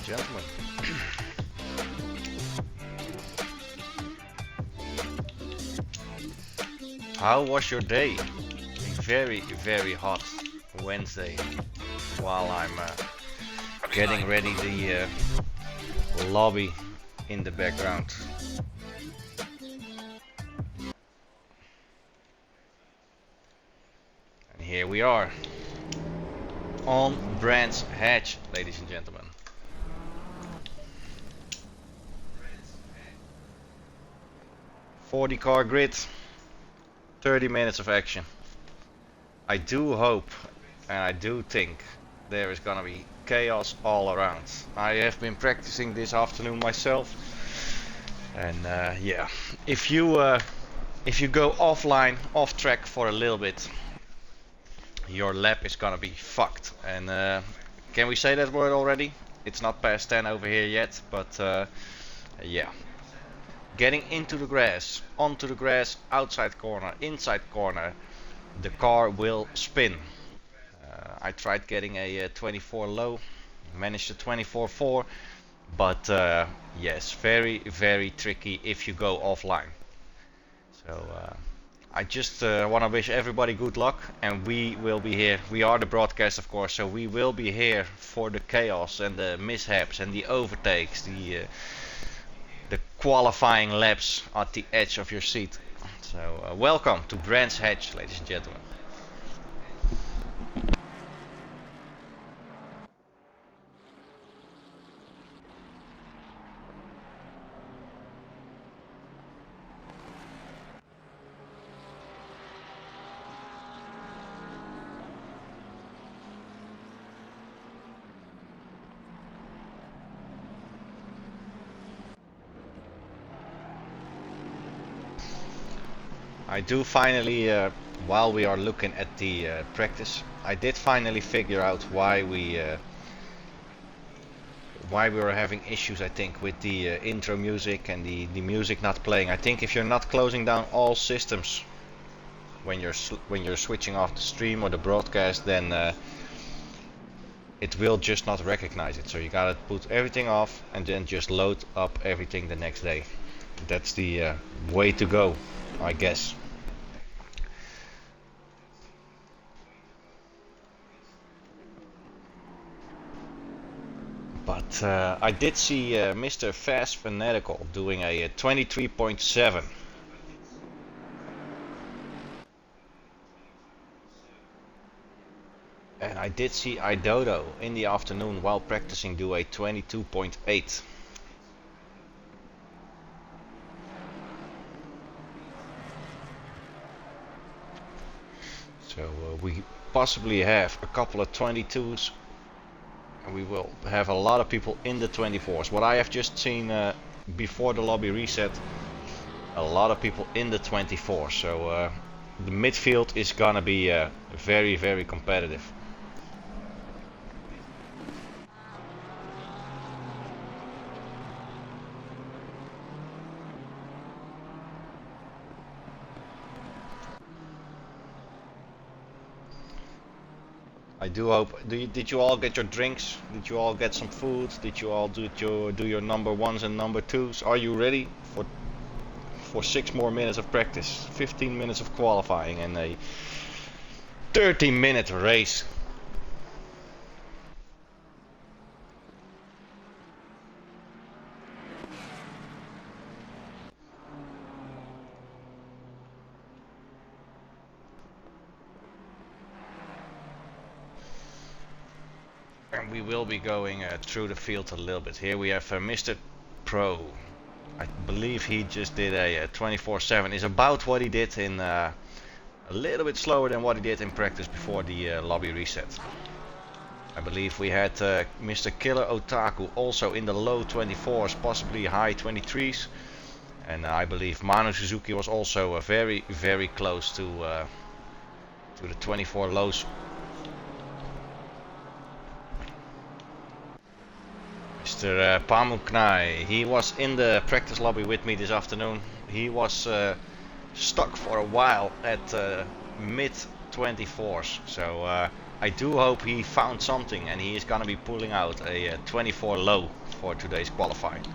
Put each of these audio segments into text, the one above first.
Gentlemen, how was your day? Very, very hot Wednesday while I'm getting ready the lobby in the background. And here we are on Brands Hatch, ladies and gentlemen. 40 car grid, 30 minutes of action. I do hope and I do think there is gonna be chaos all around. I have been practicing this afternoon myself, and yeah, if you go offline, off track for a little bit, your lap is gonna be fucked. And can we say that word already? It's not past 10 over here yet, but yeah. Getting into the grass, onto the grass, outside corner, inside corner, the car will spin. I tried getting a 24 low, managed a 24.4, but yes, very, very tricky if you go offline. So I just want to wish everybody good luck, and we will be here. We are the broadcast, of course, so we will be here for the chaos and the mishaps and the overtakes, the qualifying laps at the edge of your seat. So welcome to Brands Hatch, ladies and gentlemen. I do finally, while we are looking at the practice, I did finally figure out why we were having issues, I think, with the intro music and the music not playing. I think if you're not closing down all systems when you're switching off the stream or the broadcast, then it will just not recognize it. So you gotta put everything off and then just load up everything the next day. That's the way to go, I guess. But I did see Mr. Fast Fanatical doing a 23.7. And I did see Idodo in the afternoon while practicing do a 22.8. So we possibly have a couple of 22s, and we will have a lot of people in the 24s. What I have just seen before the lobby reset, a lot of people in the 24. So the midfield is gonna be very, very competitive. I do hope. Did you all get your drinks? Did you all get some food? Did you all do your number ones and number twos? Are you ready for 6 more minutes of practice, 15 minutes of qualifying, and a 30-minute race? And we will be going through the field a little bit. Here we have Mr. Pro. I believe he just did a 24/7. Is about what he did in a little bit slower than what he did in practice before the lobby reset. I believe we had Mr. Killer Otaku also in the low 24s, possibly high 23s. And I believe Manu Suzuki was also very, very close to the 24 lows. Mr. Pamuknai, he was in the practice lobby with me this afternoon. He was stuck for a while at mid 24s. So I do hope he found something and he is gonna be pulling out a 24 low for today's qualifying.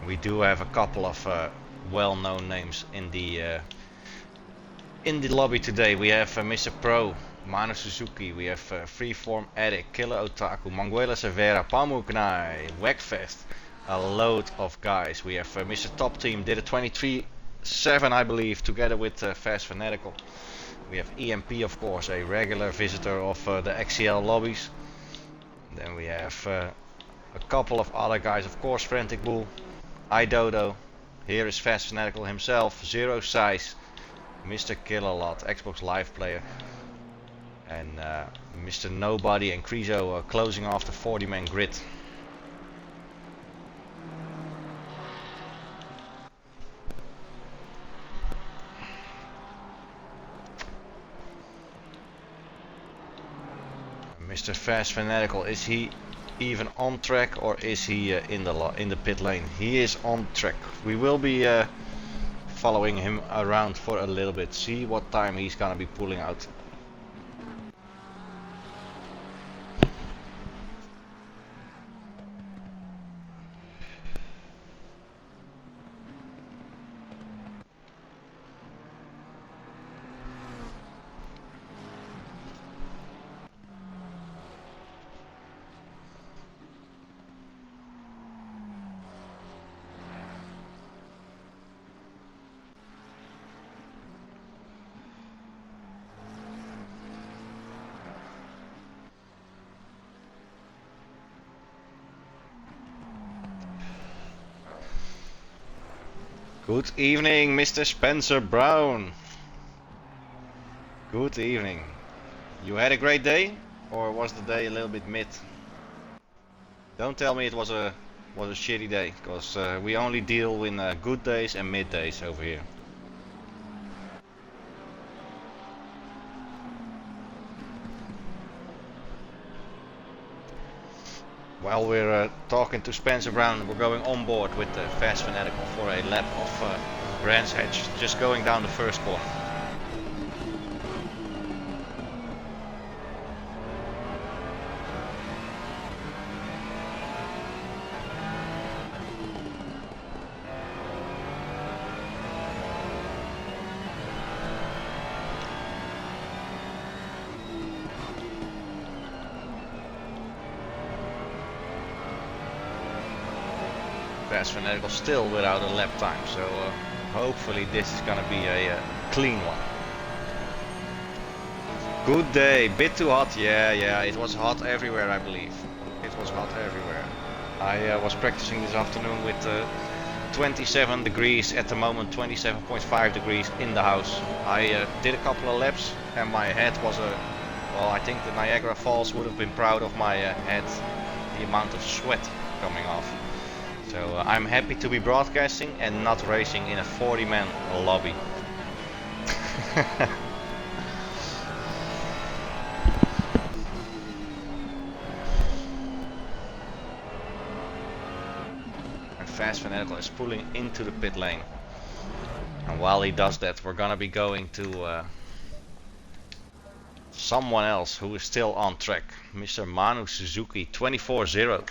We do have a couple of well-known names in the lobby today. We have Mr. Pro, Manu Suzuki, we have Freeform Addict, Killer Otaku, Manguela Severa, Pamuknai, Wegfest, a load of guys. We have Mr. Top Team, did a 23/7 I believe, together with Fast Fanatical. We have EMP, of course, a regular visitor of the XCL lobbies. Then we have a couple of other guys, of course, Frantic Bull, Idodo, here is Fast Fanatical himself, Zero Size, Mr. Killalot, Xbox Live player, and Mr. Nobody and Krizo closing off the 40-man grid. Mr. Fast Fanatical, is he even on track or is he in the pit lane? He is on track. We will be following him around for a little bit, see what time he's gonna be pulling out. Good evening, Mr. Spencer Brown. Good evening. You had a great day, or was the day a little bit mid? Don't tell me it was a shitty day, because we only deal in good days and mid days over here. While we're talking to Spencer Brown, we're going on board with the Fast Fanatical for a lap of Brands Hatch, just going down the first corner. Fast Fanatical still without a lap time, so hopefully this is gonna be a clean one. Good day, bit too hot, yeah, it was hot everywhere I believe. It was hot everywhere. I was practicing this afternoon with 27 degrees at the moment, 27.5 degrees in the house. I did a couple of laps and my head was well, I think the Niagara Falls would have been proud of my head, the amount of sweat coming off. So I'm happy to be broadcasting and not racing in a 40-man lobby. And Fast Fanatical is pulling into the pit lane. And while he does that, we're gonna be going to someone else who is still on track, Mr. Manu Suzuki 24-0.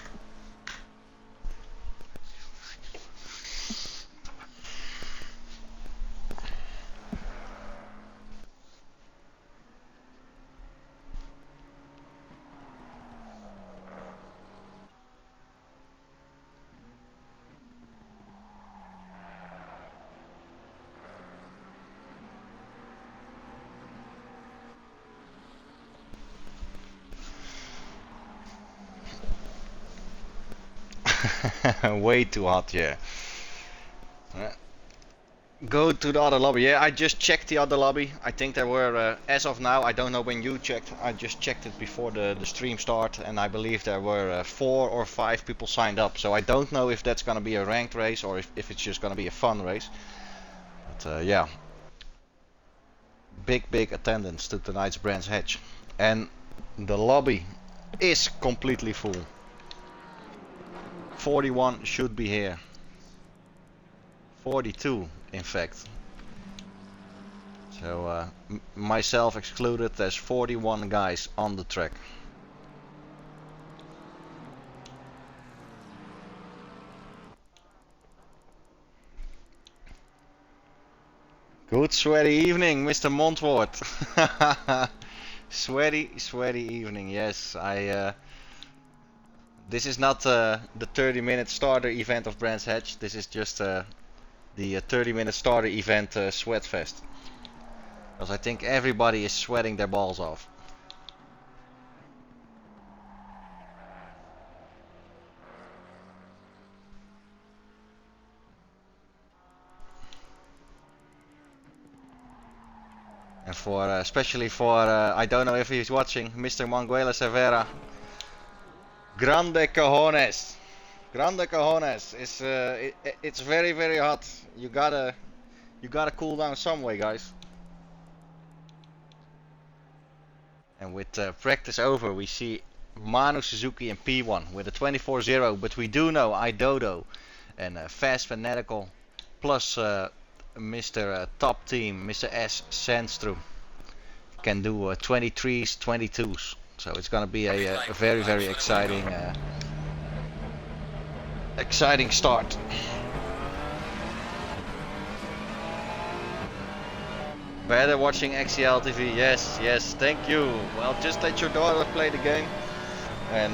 Way too hot, yeah. Go to the other lobby. Yeah, I just checked the other lobby. I think there were, as of now, I don't know when you checked. I just checked it before the stream start, and I believe there were 4 or 5 people signed up. So I don't know if that's gonna be a ranked race or if it's just gonna be a fun race. But yeah, big attendance to tonight's Brands Hatch, and the lobby is completely full. 41 should be here. 42 in fact. So myself excluded, there's 41 guys on the track. Good sweaty evening, Mr. Montwort. Sweaty evening, yes. This is not the 30-minute starter event of Brands Hatch. This is just the 30-minute starter event Sweatfest. Because I think everybody is sweating their balls off. And for especially for I don't know if he's watching, Mr. Manguela Cervera. Grande cojones. Grande cojones. It's very hot. You gotta cool down some way, guys. And with practice over, we see Manu Suzuki in P1 with a 24-0, but we do know iDodo and Fast Fanatical plus Mr. Top Team, Mr. S. Sandstrom can do 23s, 22s. So it's gonna be a very exciting exciting start. Better watching XCL TV, yes, thank you. Well, just let your daughter play the game, and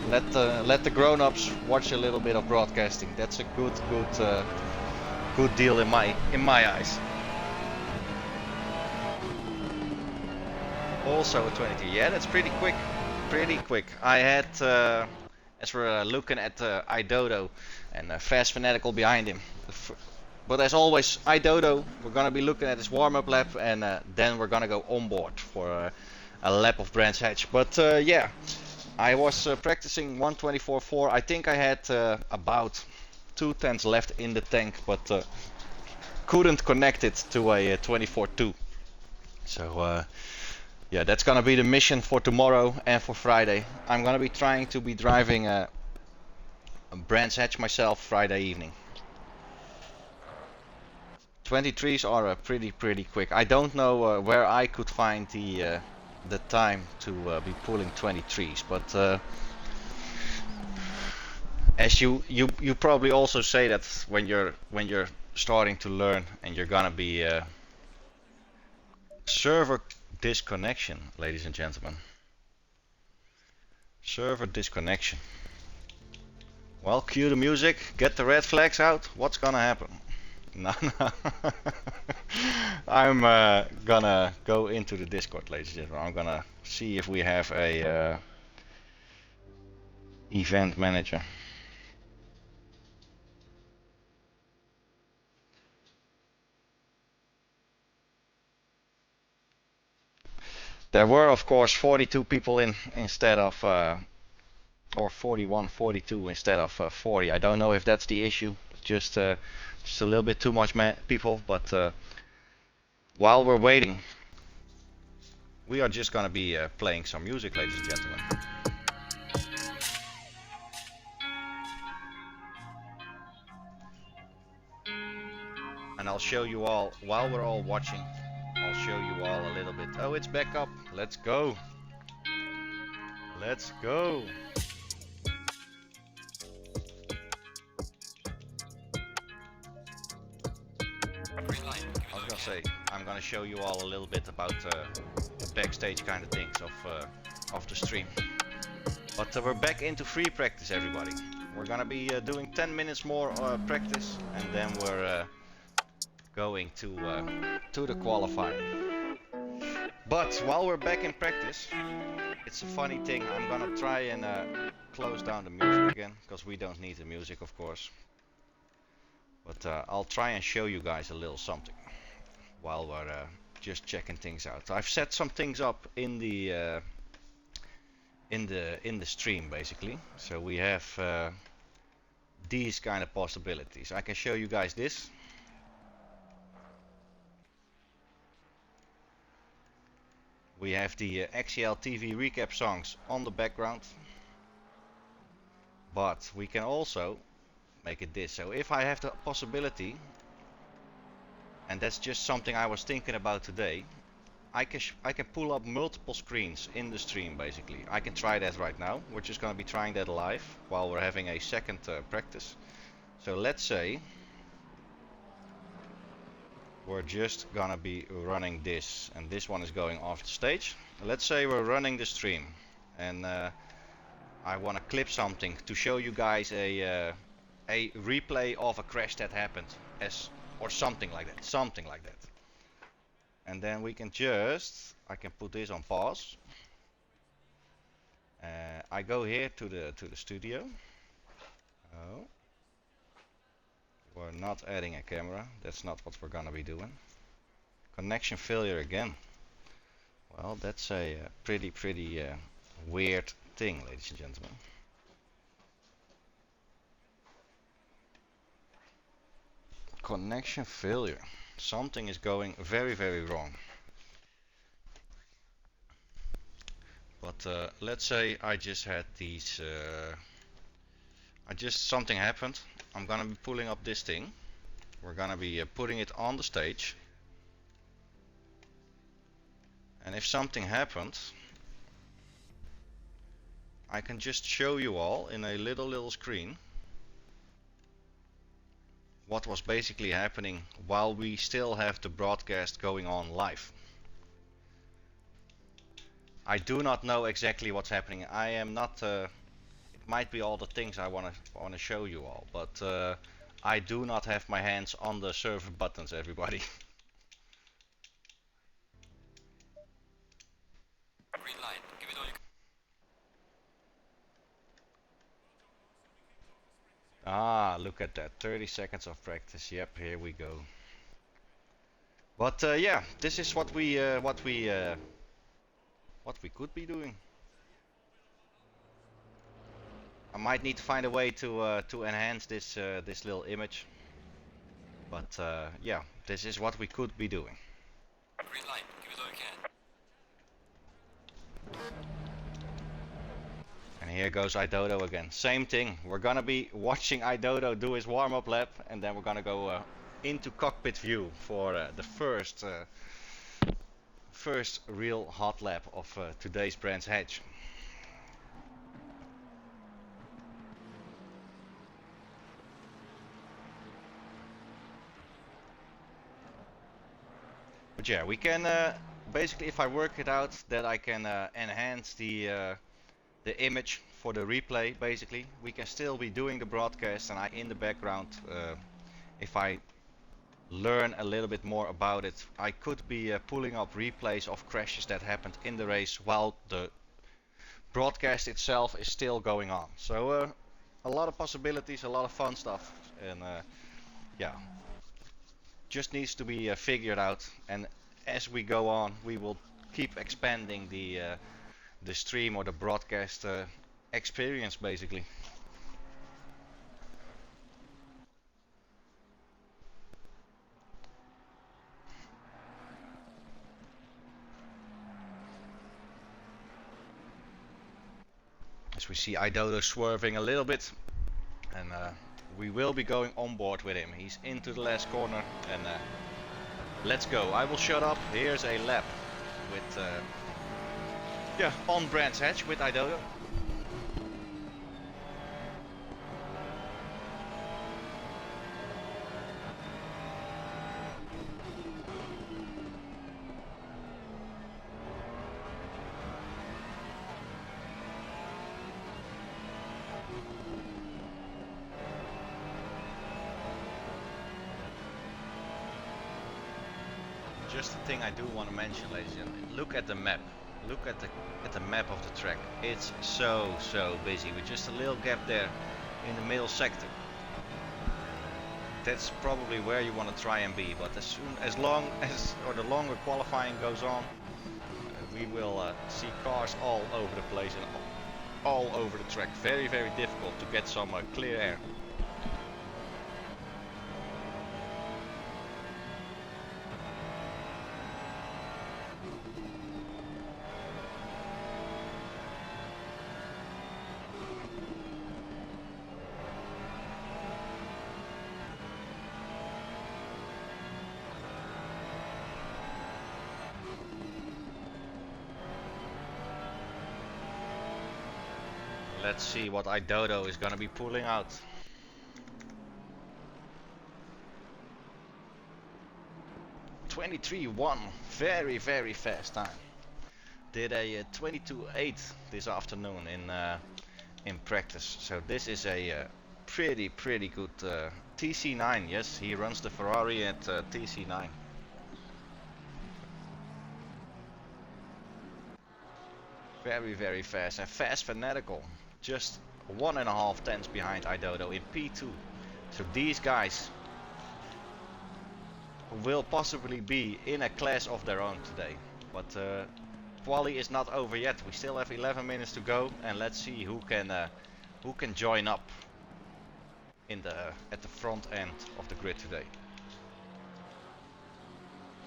let the grown-ups watch a little bit of broadcasting. That's a good deal in my eyes. Also a 22, yeah, that's pretty quick. I had, as we're looking at iDodo and Fast Fanatical behind him. But as always, iDodo, we're gonna be looking at his warm-up lap, and then we're gonna go on board for a lap of Brands Hatch. But yeah, I was practicing 124.4. I think I had about 2/10 left in the tank, but couldn't connect it to a 24.2. So Yeah, that's gonna be the mission for tomorrow and for Friday. I'm gonna be trying to be driving a Brands Hatch myself Friday evening. 23s are pretty quick. I don't know where I could find the time to be pulling 23s, but as you probably also say that when you're starting to learn and you're gonna be server disconnection, ladies and gentlemen. Server disconnection. Well, cue the music, get the red flags out. What's gonna happen? No, no. I'm gonna go into the Discord, ladies and gentlemen. I'm gonna see if we have a event manager. There were, of course, 42 people in instead of, or 41, 42 instead of 40. I don't know if that's the issue. Just a little bit too much people. But while we're waiting, we are just gonna be playing some music, ladies and gentlemen. And I'll show you all, while we're all watching, I'll show you all a little bit. Oh, it's back up. Let's go. Let's go. I was gonna say, I'm gonna show you all a little bit about the backstage kind of things of the stream. But we're back into free practice, everybody. We're gonna be doing 10 minutes more practice, and then we're going to the qualifying. But while we're back in practice, it's a funny thing. I'm gonna try and close down the music again, because we don't need the music, of course. But I'll try and show you guys a little something while we're just checking things out. I've set some things up in the stream, basically. So we have these kind of possibilities. I can show you guys this. We have the XCL TV recap songs on the background, but we can also make it this. So if I have the possibility, and that's just something I was thinking about today, I can pull up multiple screens in the stream, basically. I can try that right now. We're just going to be trying that live while we're having a second practice. So let's say we're just gonna be running this, and this one is going off the stage. Let's say we're running the stream, and I want to clip something to show you guys a replay of a crash that happened, or something like that, and then we can I can put this on pause. I go here to the studio. Oh. We're not adding a camera. That's not what we're gonna be doing. Connection failure again. Well, that's a pretty weird thing, ladies and gentlemen. Connection failure. Something is going very wrong. But let's say I just had these. Something happened. I'm gonna be pulling up this thing. We're gonna be putting it on the stage. And if something happens, I can just show you all in a little screen what was basically happening while we still have the broadcast going on live. I do not know exactly what's happening. I am not. It might be all the things I wanna show you all, but I do not have my hands on the server buttons, everybody. Green light. Give it all you Ah, look at that. 30 seconds of practice. Yep, here we go. But yeah, this is what we could be doing. I might need to find a way to enhance this little image. But yeah, this is what we could be doing. Green light. Give it all you can. here goes Idodo again. Same thing. We're gonna be watching Idodo do his warm-up lap, and then we're gonna go into cockpit view for the first real hot lap of today's Brands Hatch. But yeah, we can basically, if I work it out, that I can enhance the image for the replay. Basically, we can still be doing the broadcast, and in the background, if I learn a little bit more about it, I could be pulling up replays of crashes that happened in the race while the broadcast itself is still going on. So a lot of possibilities, a lot of fun stuff, and yeah, just needs to be figured out. And as we go on, we will keep expanding the stream or the broadcast experience, basically. As we see Idodo swerving a little bit, and we will be going on board with him. He's into the last corner, and let's go. I will shut up. Here's a lap with on Brands Hatch with Idodo. Just the thing I do want to mention, ladies and gentlemen, look at the map. Look at the map of the track. It's so busy with just a little gap there in the middle sector. That's probably where you want to try and be, but as long as the longer qualifying goes on, we will see cars all over the place and all over the track. Very difficult to get some clear air. Let's see what Idodo is gonna be pulling out. (23.1), very fast time. Did a 22.8 this afternoon in practice. So this is a pretty good TC9. Yes, he runs the Ferrari at TC9. Very fast and fast fanatical. Just 1.5 tenths behind Idodo in P2. So these guys will possibly be in a class of their own today. But quali is not over yet. We still have 11 minutes to go, and let's see who can join up at the front end of the grid today.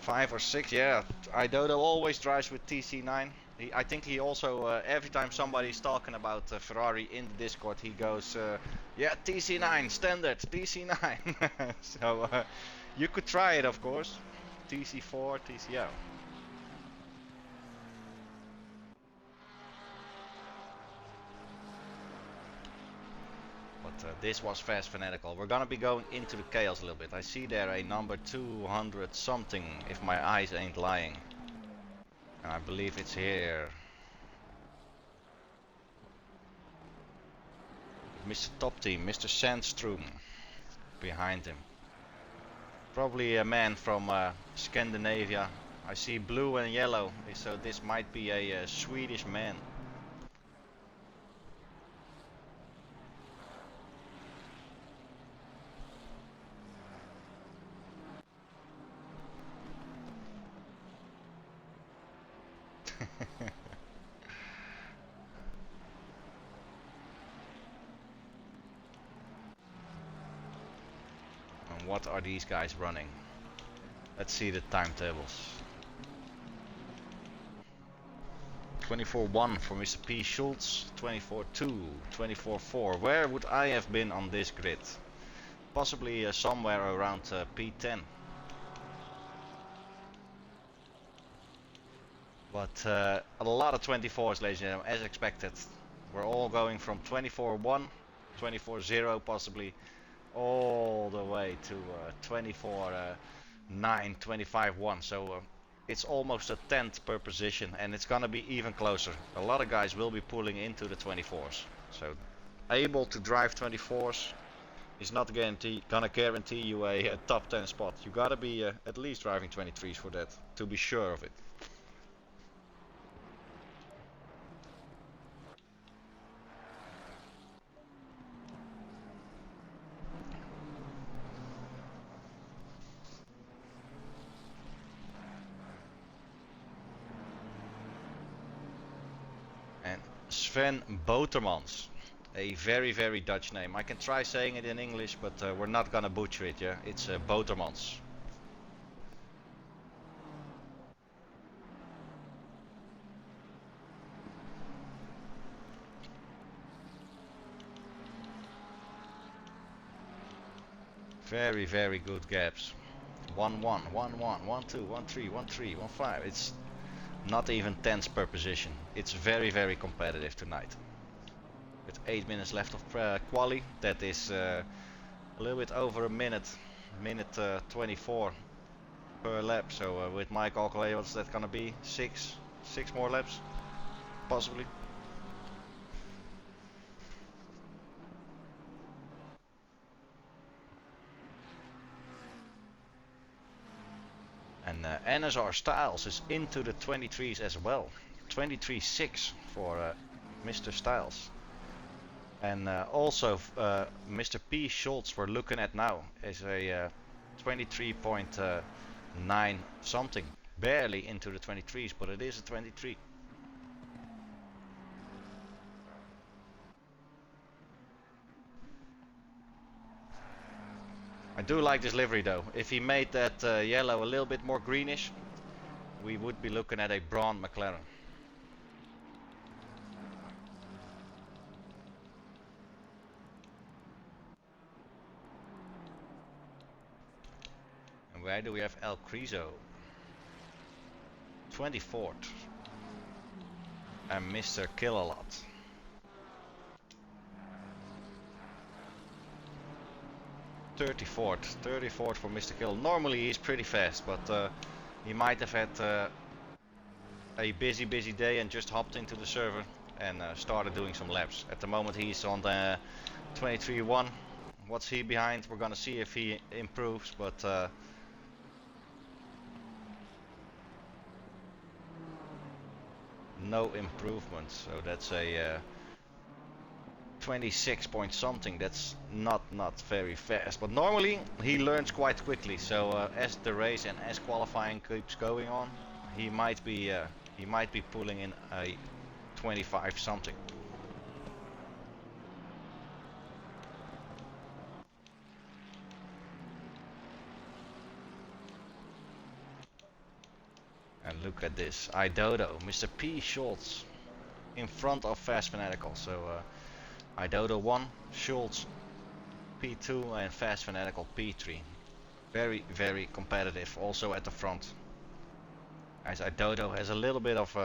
5 or 6, yeah. Idodo always drives with TC9. I think he also, every time somebody's talking about Ferrari in the Discord, he goes, yeah, TC9, standard, TC9. So you could try it, of course. TC4, TCO. But this was fast fanatical. We're gonna be going into the chaos a little bit. I see there a number 200 something, if my eyes ain't lying. And I believe it's here. Mr. Top Team, Mr. Sandstrom behind him. Probably a man from Scandinavia. I see blue and yellow, so this might be a Swedish man. And what are these guys running? Let's see the timetables. 24-1 for Mr. P. Schultz, 24-2, 24-4. Where would I have been on this grid? Possibly somewhere around P10. But a lot of 24s, ladies and gentlemen, as expected. We're all going from 24-1, 24-0 possibly, all the way to 24-9, 25-1. So it's almost a tenth per position, and it's gonna be even closer. A lot of guys will be pulling into the 24s. So able to drive 24s is not gonna guarantee you a top 10 spot. You gotta be at least driving 23s for that, to be sure of it. And Sven Botermans, a very Dutch name. I can try saying it in English, but we're not gonna butcher it, yeah? It's Botermans. Very good gaps. 1-1, 1-1, 1-2, 1-3, 1-3, 1-5. It's not even tenths per position. It's very competitive tonight. With 8 minutes left of quali, that is a little bit over a minute, 24 per lap. So with my calculator, what's that gonna be? Six more laps, possibly. And NSR Styles is into the 23s as well. 23.6 for Mr. Styles. And also Mr. P. Schultz we're looking at now is a 23.9 something. Barely into the 23s, but it is a 23. I do like this livery though. If he made that yellow a little bit more greenish, we would be looking at a Braun McLaren. And where do we have El Criso? 24th. And Mr. Killalot. 34th for Mr. Kill. Normally he's pretty fast, but he might have had a busy day and just hopped into the server and started doing some laps. At the moment he's on the 23.1. What's he behind? We're gonna see if he improves, but no improvement. So that's a 26 point something. That's not very fast, but normally he learns quite quickly. So as the race and as qualifying keeps going on, he might be pulling in a 25 something. And look at this, Idodo, Mr. P. Schultz in front of Fast Fanatical. So Idodo 1, Schultz P2 and Fast Fanatical P3. Very competitive also at the front. As Idodo has a little bit of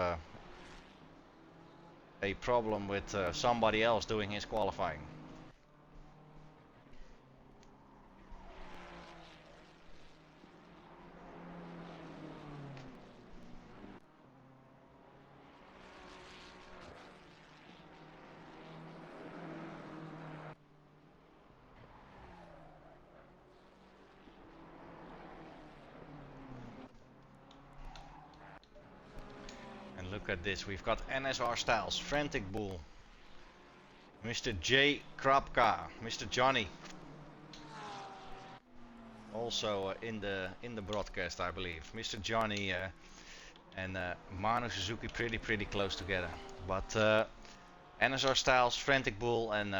a problem with somebody else doing his qualifying. Look at this, we've got NSR Styles, Frantic Bull, Mr. J. Krapka, Mr. Johnny, also in the broadcast I believe. Mr. Johnny and Manu Suzuki pretty close together, but NSR Styles, Frantic Bull and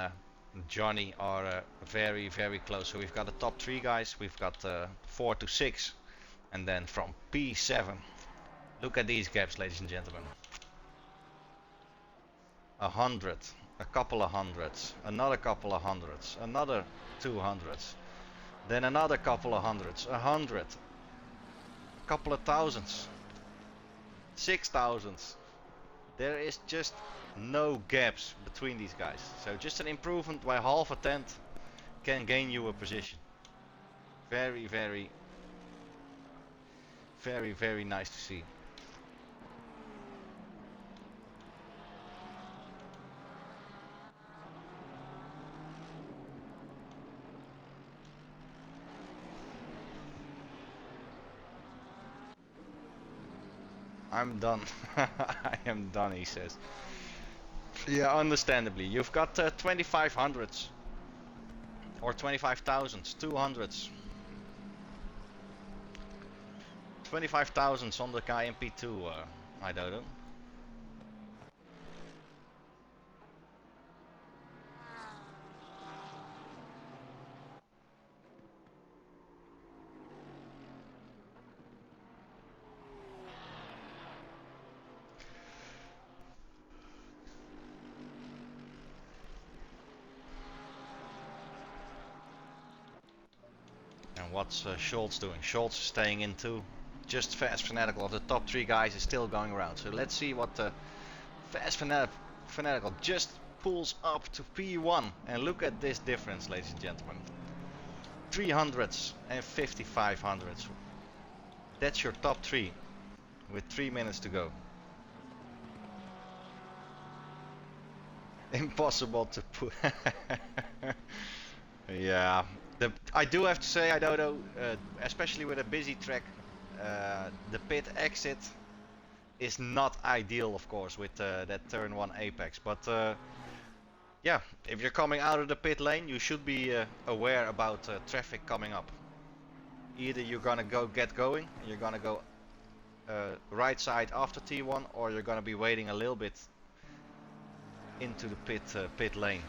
Johnny are very close. So we've got the top 3 guys, we've got 4 to 6, and then from P7. Look at these gaps, ladies and gentlemen. 100, a couple of hundreds, another couple of hundreds, another 200s, then another couple of hundreds, 100, a couple of thousands, 6,000s. There is just no gaps between these guys. So just an improvement by half a tenth can gain you a position. Very, very, very, very nice to see. I'm done. I am done, he says. Yeah, understandably. You've got 2500s or 25,000s, 200s. 25,000s on the guy in P2, I don't know. And what's Schultz doing? Schultz is staying in too. Just Fast Fanatical of the top three guys is still going around. So let's see what Fast Fanatical just pulls up to P1. And look at this difference, ladies and gentlemen. 300s and 5500s. That's your top three with 3 minutes to go. Impossible to put. Yeah, I do have to say, I don't know, especially with a busy track, the pit exit is not ideal, of course, with that turn 1 apex. But yeah, if you're coming out of the pit lane, you should be aware about traffic coming up. Either you're gonna get going, and you're gonna go right side after T1, or you're gonna be waiting a little bit into the pit lane.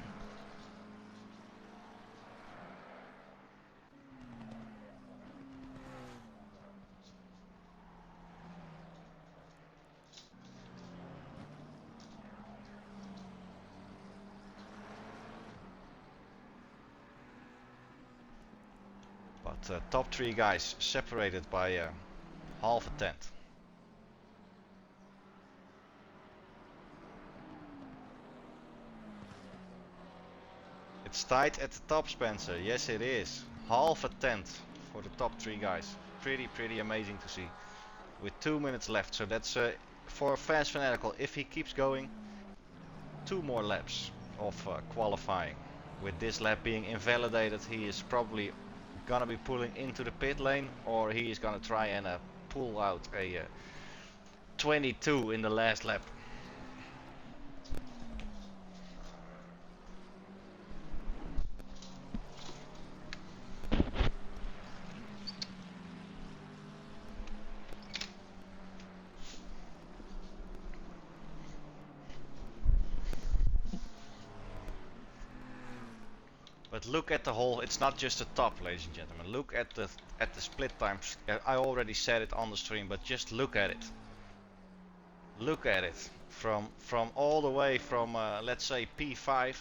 But top three guys separated by half a tenth. It's tight at the top, Spencer. Yes, it is. Half a tenth for the top three guys. Pretty amazing to see. With 2 minutes left, so that's for Fast Fanatical. If he keeps going, 2 more laps of qualifying. With this lap being invalidated, he is probably gonna be pulling into the pit lane, or he is gonna try and pull out a 22 in the last lap. But look at the whole, it's not just the top, ladies and gentlemen. Look at the split times. I already said it on the stream, but just look at it. Look at it. From all the way from let's say P5,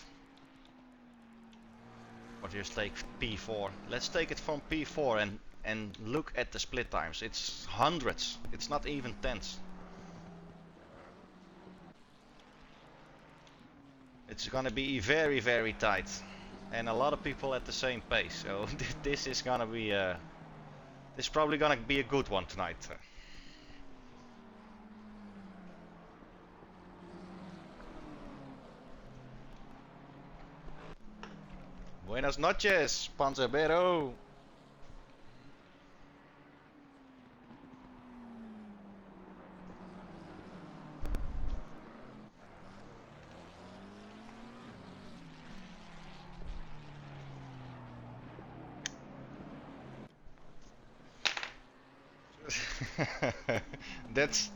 or just take P4. Let's take it from P4 and look at the split times. It's hundreds. It's not even tenths. It's gonna be very tight. And a lot of people at the same pace, so this is gonna be this is probably gonna be a good one tonight. Buenas noches, Panzerbero. That's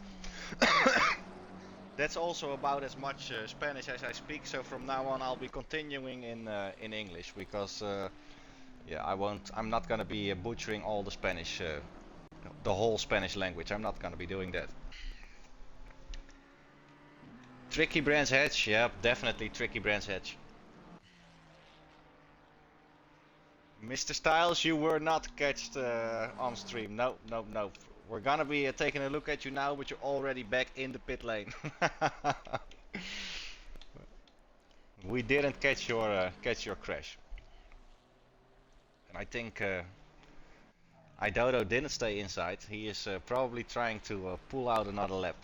that's also about as much Spanish as I speak. So from now on, I'll be continuing in English because yeah, I'm not gonna be butchering all the Spanish, the whole Spanish language. I'm not gonna be doing that. Tricky Brands Hedge, yep, definitely Tricky Brands Hedge. Mr. Styles, you were not catched on stream. No, no, no. We're gonna be taking a look at you now, but you're already back in the pit lane. We didn't catch your crash, and I think Idodo didn't stay inside. He is probably trying to pull out another lap.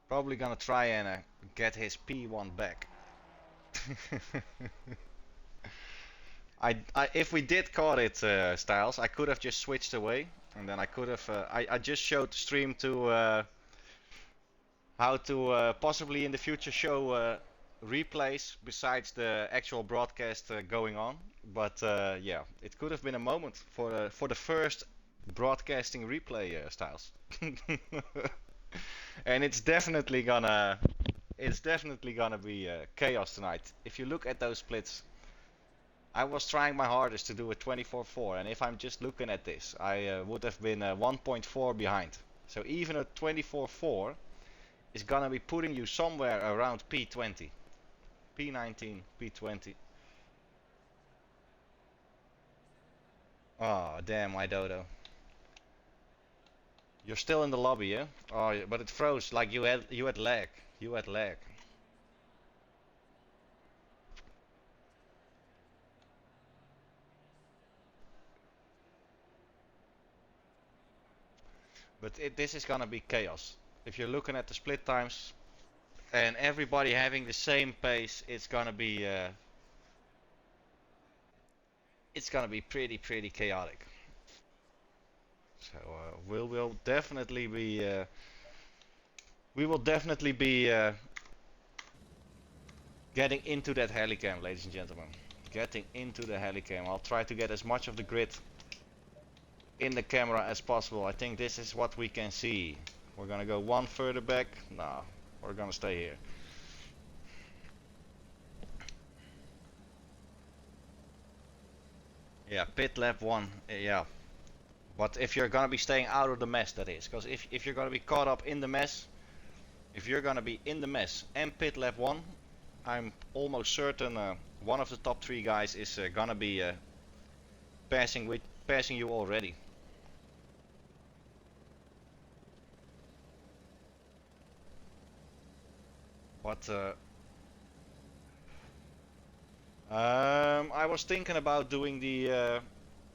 Probably gonna try and get his P1 back. If we did caught it, Styles, I could have just switched away, and then I could have. I just showed the stream to how to possibly in the future show replays besides the actual broadcast going on. But yeah, it could have been a moment for the first broadcasting replay, Styles. And it's definitely gonna be chaos tonight. If you look at those splits, I was trying my hardest to do a 24-4, and if I'm just looking at this, I would have been 1.4 behind. So even a 24-4 is gonna be putting you somewhere around P20, P19, P20. Oh damn, my dodo. You're still in the lobby, yeah? Oh, but it froze like you had lag. You had lag. But this is gonna be chaos. If you're looking at the split times and everybody having the same pace, it's gonna be pretty chaotic. So we will definitely be getting into that helicam, ladies and gentlemen. Getting into the helicam. I'll try to get as much of the grid in the camera as possible. I think this is what we can see. We're gonna go one further back. No, we're gonna stay here. Yeah, pit lap 1. Yeah. But if you're gonna be staying out of the mess, that is. Because if you're gonna be caught up in the mess, if you're gonna be in the mess and pit lap 1, I'm almost certain one of the top 3 guys is gonna be passing you already. But I was thinking about doing the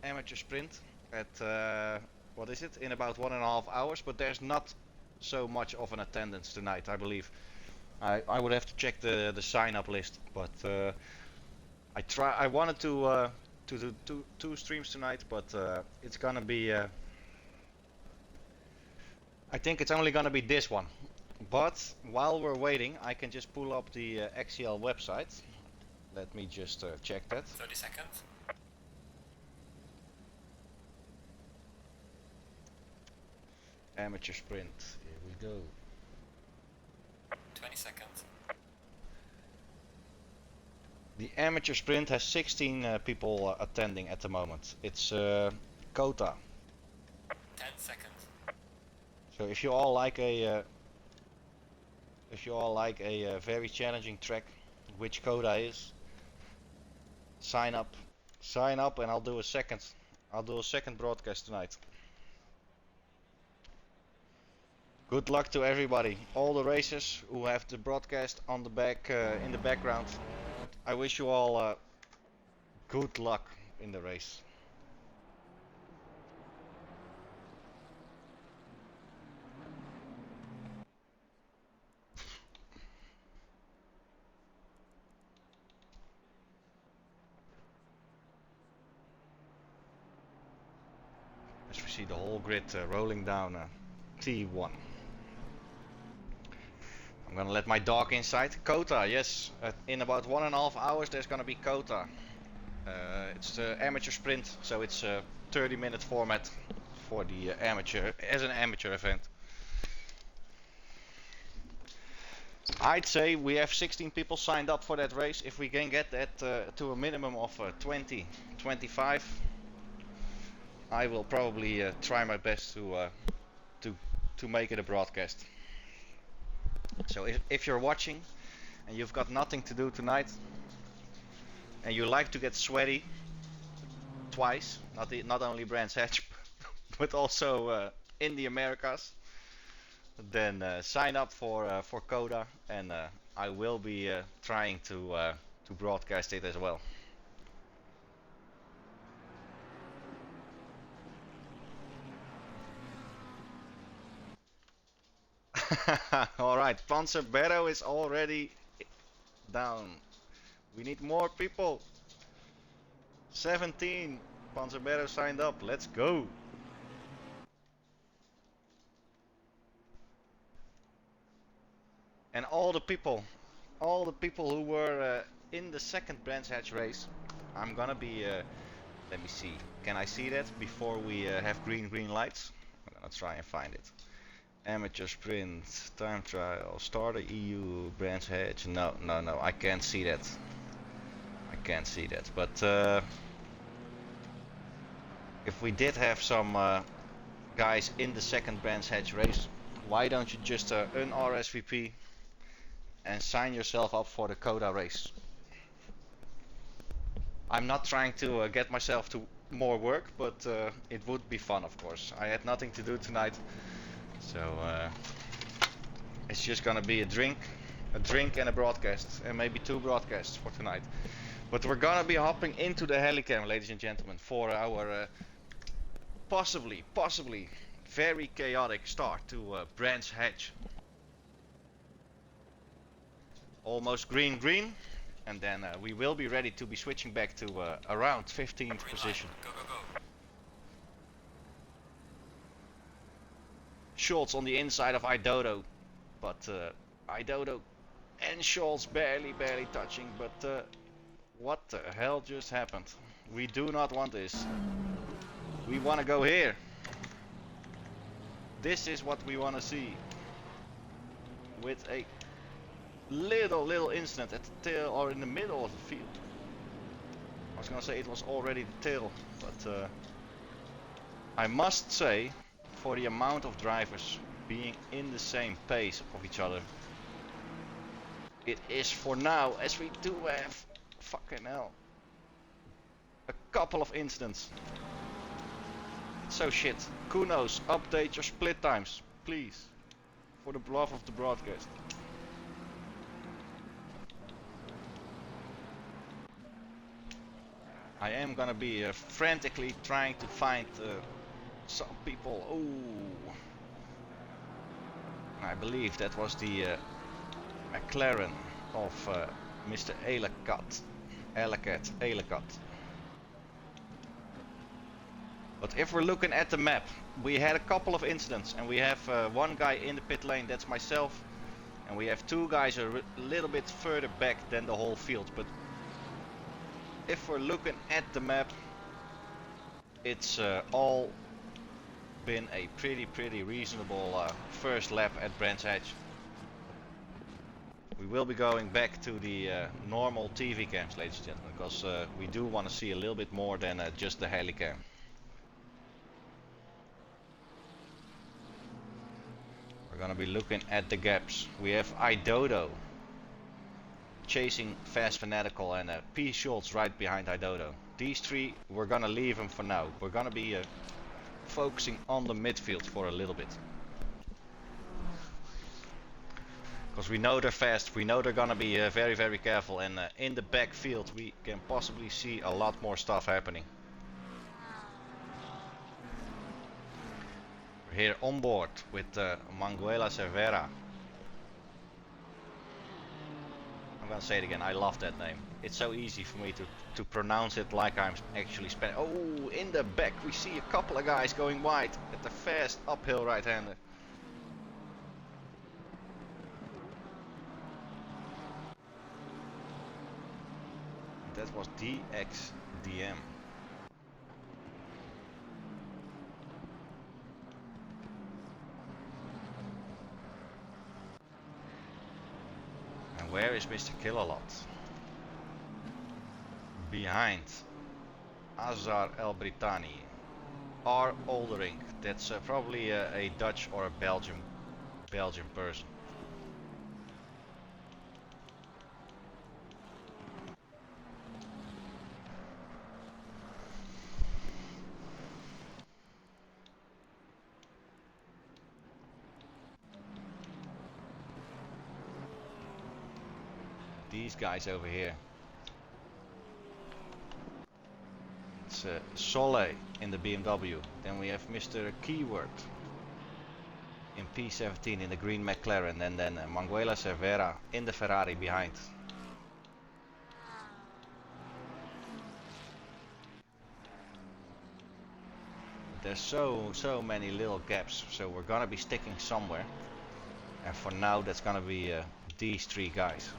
amateur sprint at what is it, in about 1.5 hours, but there's not so much of an attendance tonight, I believe. I would have to check the sign up list, but I wanted to do two streams tonight, but it's gonna be I think it's only gonna be this one. But while we're waiting, I can just pull up the XCL website. Let me just check that. 30 seconds. Amateur sprint. Here we go. 20 seconds. The amateur sprint has 16 people attending at the moment. It's quota. 10 seconds. So if you all like a very challenging track, which quota is, sign up. Sign up, and I'll do a second broadcast tonight. Good luck to everybody, all the racers who have the broadcast on the back in the background. I wish you all good luck in the race. As we see the whole grid rolling down T1. I'm gonna let my dog inside. Quota, yes. In about 1.5 hours there's gonna be quota. It's amateur sprint, so it's a 30-minute format for the amateur event. I'd say we have 16 people signed up for that race. If we can get that to a minimum of 20, 25, I will probably try my best to to make it a broadcast. So if you're watching and you've got nothing to do tonight and you like to get sweaty twice, not only Brands Hatch but also in the Americas, then sign up for Coda, and I will be trying to broadcast it as well. All right, Panzer Barrow is already down. We need more people. 17. Panzer Barrow signed up. Let's go. And all the people who were in the second Brands Hatch race, I'm gonna be. Let me see. Can I see that before we have green lights? I'm gonna try and find it. Amateur sprint, time trial, starter EU, Brands Hatch. No, I can't see that. I can't see that. But if we did have some guys in the second Brands Hatch race, why don't you just un-RSVP and sign yourself up for the Coda race? I'm not trying to get myself to more work, but it would be fun, of course. I had nothing to do tonight, so it's just gonna be a drink and a broadcast, and maybe 2 broadcasts for tonight. But we're gonna be hopping into the helicam, ladies and gentlemen, for our possibly very chaotic start to Brands Hatch. Almost green, and then we will be ready to be switching back to around 15th position. Go. Schultz on the inside of Idodo, but Idodo and Schultz barely touching, but what the hell just happened? We do not want this. We want to go here. This is what we want to see. With a little incident at the tail or in the middle of the field. I was gonna say it was already the tail, but I must say, for the amount of drivers being in the same pace of each other, it is for now, as we do have, fucking hell, a couple of incidents. So shit. Kunos, update your split times, please, for the love of the broadcast. I am gonna be frantically trying to find some people. Oh, I believe that was the McLaren of Mr. Elecat. But if we're looking at the map, we had a couple of incidents, and we have one guy in the pit lane, that's myself, and we have 2 guys a little bit further back than the whole field. But if we're looking at the map, it's all been a pretty reasonable first lap at Brands Hatch. We will be going back to the normal TV cams, ladies and gentlemen, because we do want to see a little bit more than just the helicam. We're gonna be looking at the gaps. We have Idodo chasing Fast Fanatical and P. Schultz right behind Idodo. These 3, we're gonna leave them for now. We're gonna be focusing on the midfield for a little bit. Because we know they're fast, we know they're gonna be very careful, and in the backfield we can possibly see a lot more stuff happening. We're here on board with Manguela Cervera. I'm gonna say it again, I love that name. It's so easy for me to pronounce it like I'm actually Spanish. Oh, in the back we see a couple of guys going wide at the fast uphill right-hander. That was DXDM. And where is Mr. Killalot? Behind Azar El Britani. R. Oldering. That's probably a Dutch or a Belgian person. These guys over here. It's Soleil in the BMW. Then we have Mr. Keyword in P17 in the green McLaren, and then Manguela Cervera in the Ferrari behind. There's so many little gaps, so we're gonna be sticking somewhere. And for now, that's gonna be these three guys.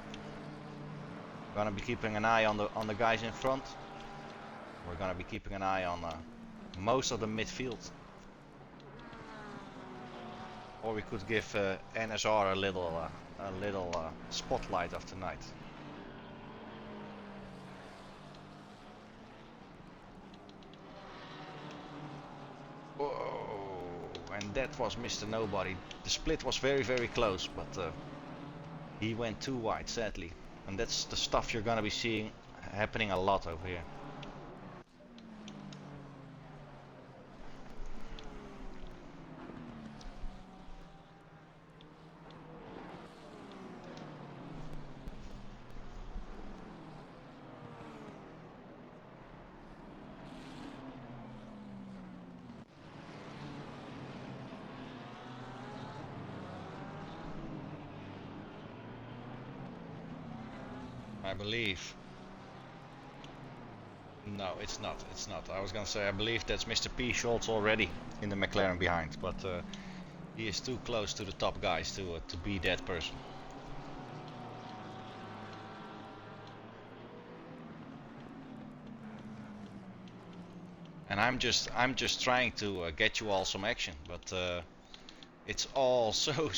We're gonna be keeping an eye on the guys in front. We're gonna be keeping an eye on most of the midfield. Or we could give NSR a little spotlight of tonight. Whoa! And that was Mr. Nobody. The split was very close, but he went too wide, sadly. And that's the stuff you're gonna be seeing happening a lot over here. I believe. No, it's not. It's not. I was gonna say I believe that's Mr. P. Schultz already in the McLaren behind, but he is too close to the top guys to be that person. And I'm just trying to get you all some action, but it's all so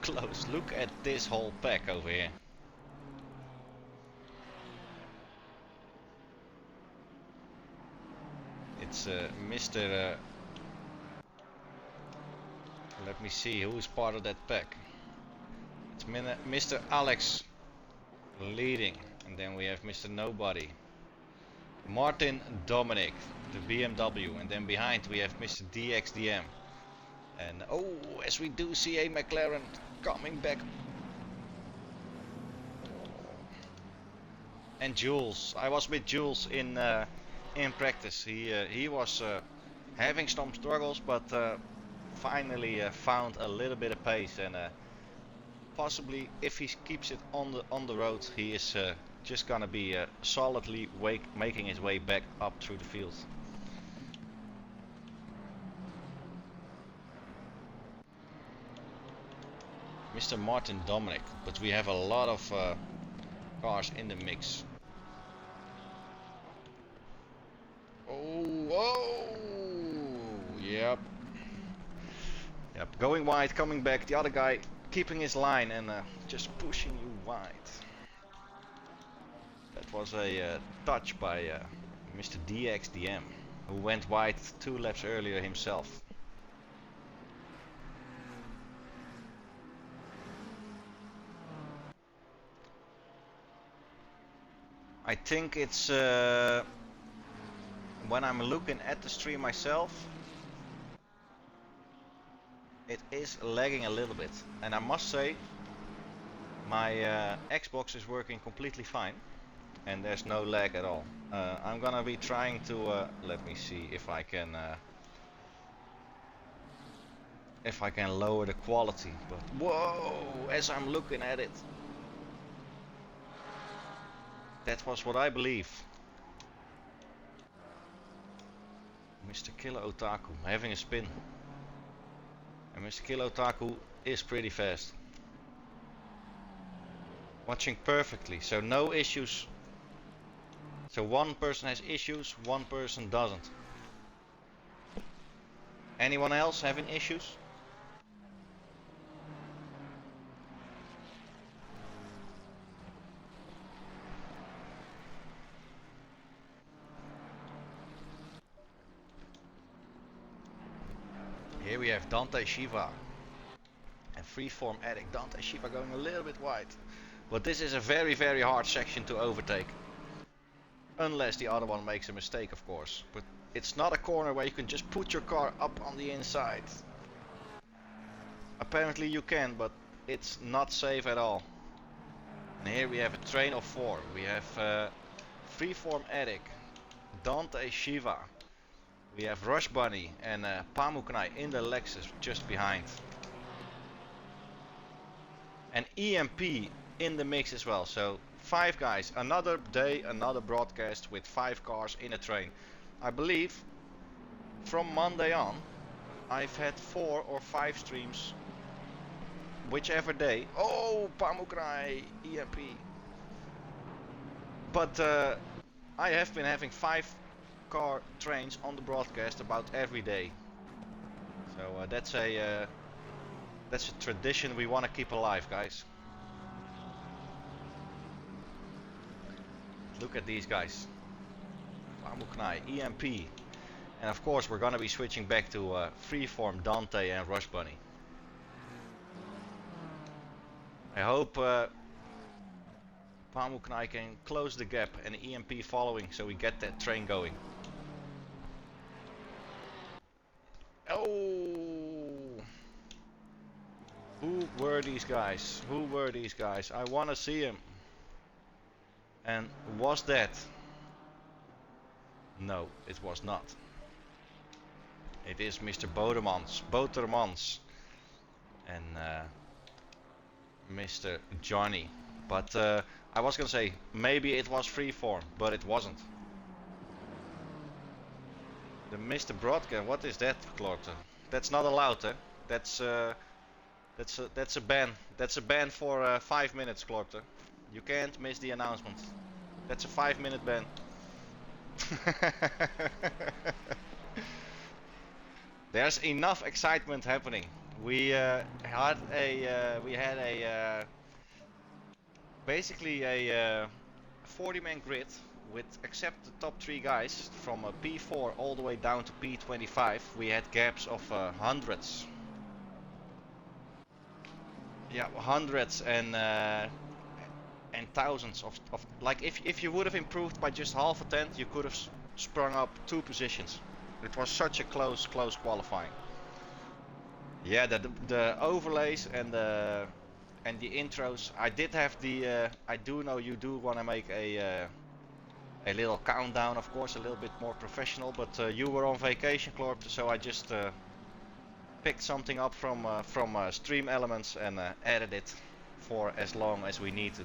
close. Look at this whole pack over here. It's Mr. Let me see who is part of that pack. It's Mr. Alex leading, and then we have Mr. Nobody, Martin Dominic, the BMW, and then behind we have Mr. DXDM. And oh, as we do see a McLaren coming back. And Jules, I was with Jules in practice. He was having some struggles, but finally found a little bit of pace, and possibly if he keeps it on the road, he is just gonna be solidly making his way back up through the field. Mr. Martin Dominic, but we have a lot of cars in the mix. Oh, yep. Yep, going wide, coming back, the other guy keeping his line and just pushing you wide. That was a touch by Mr. DXDM, who went wide 2 laps earlier himself. I think it's when I'm looking at the stream myself, it is lagging a little bit, and I must say my Xbox is working completely fine and there's no lag at all. I'm gonna be trying to let me see if I can lower the quality, but whoa, as I'm looking at it, that was what I believe. Mr. Killer Otaku having a spin. And Mr. Killer Otaku is pretty fast. Watching perfectly, so no issues. So one person has issues, one person doesn't. Anyone else having issues? we have Dante Shiva and Freeform Addict. Dante Shiva going a little bit wide. But this is a very, very hard section to overtake. Unless the other one makes a mistake, of course. But it's not a corner where you can just put your car up on the inside. Apparently you can, but it's not safe at all. And here we have a train of 4. We have Freeform Addict, Dante Shiva. We have Rush Bunny and Pamuknai in the Lexus just behind. And EMP in the mix as well. So 5 guys, another day, another broadcast with 5 cars in a train. I believe from Monday on I've had 4 or 5 streams, whichever day. Oh, Pamuknai, EMP. But I have been having 5 car trains on the broadcast about every day. So that's a tradition we want to keep alive, guys. Look at these guys. Pamuknai, EMP. And of course we're gonna be switching back to Freeform, Dante and Rush Bunny. I hope Pamuknai can close the gap and EMP following so we get that train going. Oh! Who were these guys? Who were these guys? I want to see him. And was that? No, it was not. It is Mr. Botermans and Mr. Johnny. But I was gonna say maybe it was Freeform, but it wasn't. The Mr. Broadcast, what is that, Clorton? That's not allowed, eh? That's a ban. That's a ban for 5 minutes, Clorton. You can't miss the announcement. That's a 5-minute ban. There's enough excitement happening. We had basically a 40-man grid with, except the top 3 guys, from a P4 all the way down to P25, we had gaps of hundreds. Yeah, hundreds and thousands of like if you would have improved by just half a tenth, you could have sprung up 2 positions. It was such a close qualifying. Yeah, the overlays and the intros. I did have the. I do know you do want to make a little countdown, of course, a little bit more professional. But you were on vacation, Clorp, so I just picked something up from Stream Elements and added it for as long as we need to.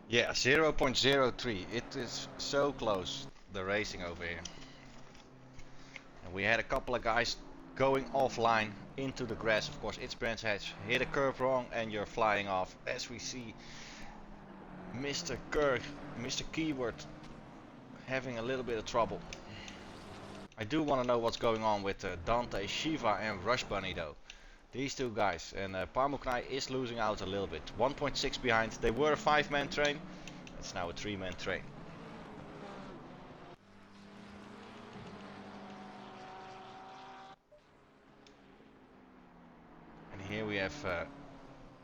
Yeah, 0.03. It is so close, the racing over here. And we had a couple of guys going offline into the grass. Of course, it's Brands Hatch. Hit a curve wrong and you're flying off. As we see Mr. Kirk, Mr. Keyword having a little bit of trouble. I do want to know what's going on with Dante, Shiva and Rush Bunny though. These 2 guys, and Pamuknai is losing out a little bit. 1.6 behind. They were a 5-man train. It's now a 3-man train. And here we have